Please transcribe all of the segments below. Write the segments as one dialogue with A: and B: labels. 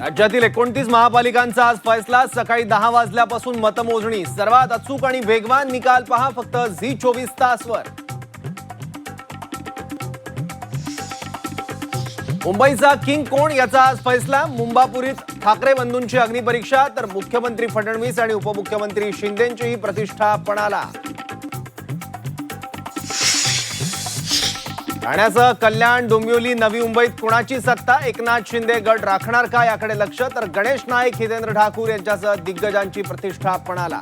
A: राज्यातील 29 महापालिकांचा आज फैसला। सकाळी 10 वाजल्यापासून मतमोजणी। सर्वात अचूक आणि वेगवान निकाल पहा फक्त झी24 तासवर। मुंबईचा किंग कोण याचा आज फैसला। मुंबापुरीत ठाकरे बंधूंची अग्निपरीक्षा, तर मुख्यमंत्री फडणवीस आणि उपमुख्यमंत्री शिंदेंचीही प्रतिष्ठा पणाला। ठाण्याचं कल्याण, डोंबिवली, नवी मुंबईत कोणाची सत्ता? एकनाथ शिंदे गड राखणार का याकडे लक्ष, तर गणेश नाईक, हितेंद्र ठाकूर यांच्यासह दिग्गजांची प्रतिष्ठा पणाला।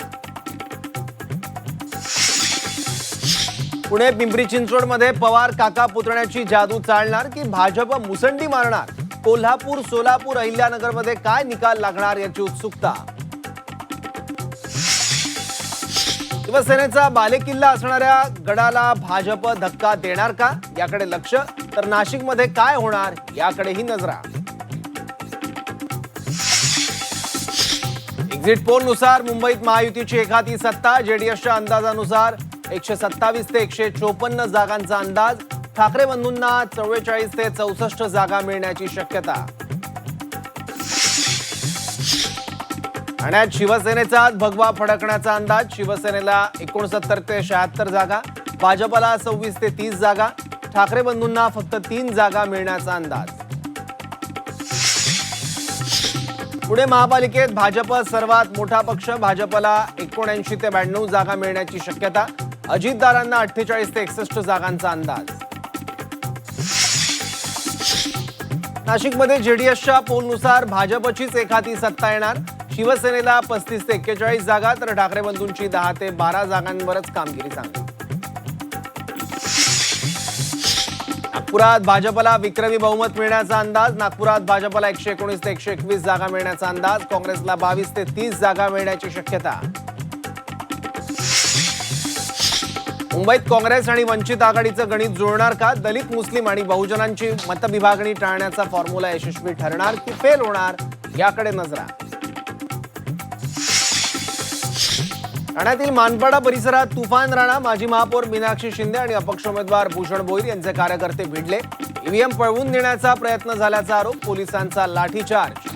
A: पुणे पिंपरी चिंचवडमध्ये पवार काका पुतण्याची जादू चालणार की भाजप मुसंडी मारणार? कोल्हापूर, सोलापूर, अहिल्यानगरमध्ये काय निकाल लागणार याची उत्सुकता। शिवसेनेचा बालेकिल्ला असणाऱ्या गडाला भाजप धक्का देणार का याकडे लक्ष, तर नाशिकमध्ये काय होणार याकडेही नजरा। एक्झिट पोलनुसार मुंबईत महायुतीची एकाती सत्ता। जेडीएसच्या अंदाजानुसार 127 ते 154 जागांचा अंदाज। ठाकरे बंधूंना 44 ते 64 जागा मिळण्याची शक्यता। ठाण्यात शिवसेनेचा भगवा फडकण्याचा अंदाज। शिवसेनेला 69 ते 76 जागा, भाजपला 26 ते 30 जागा, ठाकरे बंधूंना फक्त 3 जागा मिळण्याचा अंदाज। पुणे महापालिकेत भाजप सर्वात मोठा पक्ष। भाजपला 79 ते 92 जागा मिळण्याची शक्यता। अजितदारांना 48 ते 61 जागांचा अंदाज। नाशिकमध्ये जेडीएसच्या पोलनुसार भाजपचीच एकाती सत्ता येणार। शिवसेनेला 35 ते 41 जागा, तर ठाकरे बंधूंची 10 ते 12 जागांवरच कामगिरी चांगली। नागपुरात भाजपला विक्रमी बहुमत मिळण्याचा अंदाज। नागपुरात भाजपला 119 ते 121 जागा मिळण्याचा अंदाज। काँग्रेसला 22 ते 30 जागा मिळण्याची शक्यता। मुंबईत काँग्रेस आणि वंचित आघाडीचं गणित जुळणार का? दलित, मुस्लिम आणि बहुजनांची मतविभागणी टाळण्याचा फॉर्म्युला यशस्वी ठरणार की फेल होणार याकडे नजरा। ठाण्यातील मानपाडा परिसरात तुफान राणा, माजी महापौर मीनाक्षी शिंदे आणि अपक्ष उमेदवार भूषण भोईर यांचे कार्यकर्ते भिडले। ईव्हीएम पळवून नेण्याचा प्रयत्न झाल्याचा आरोप, पोलिसांचा लाठीचार्ज।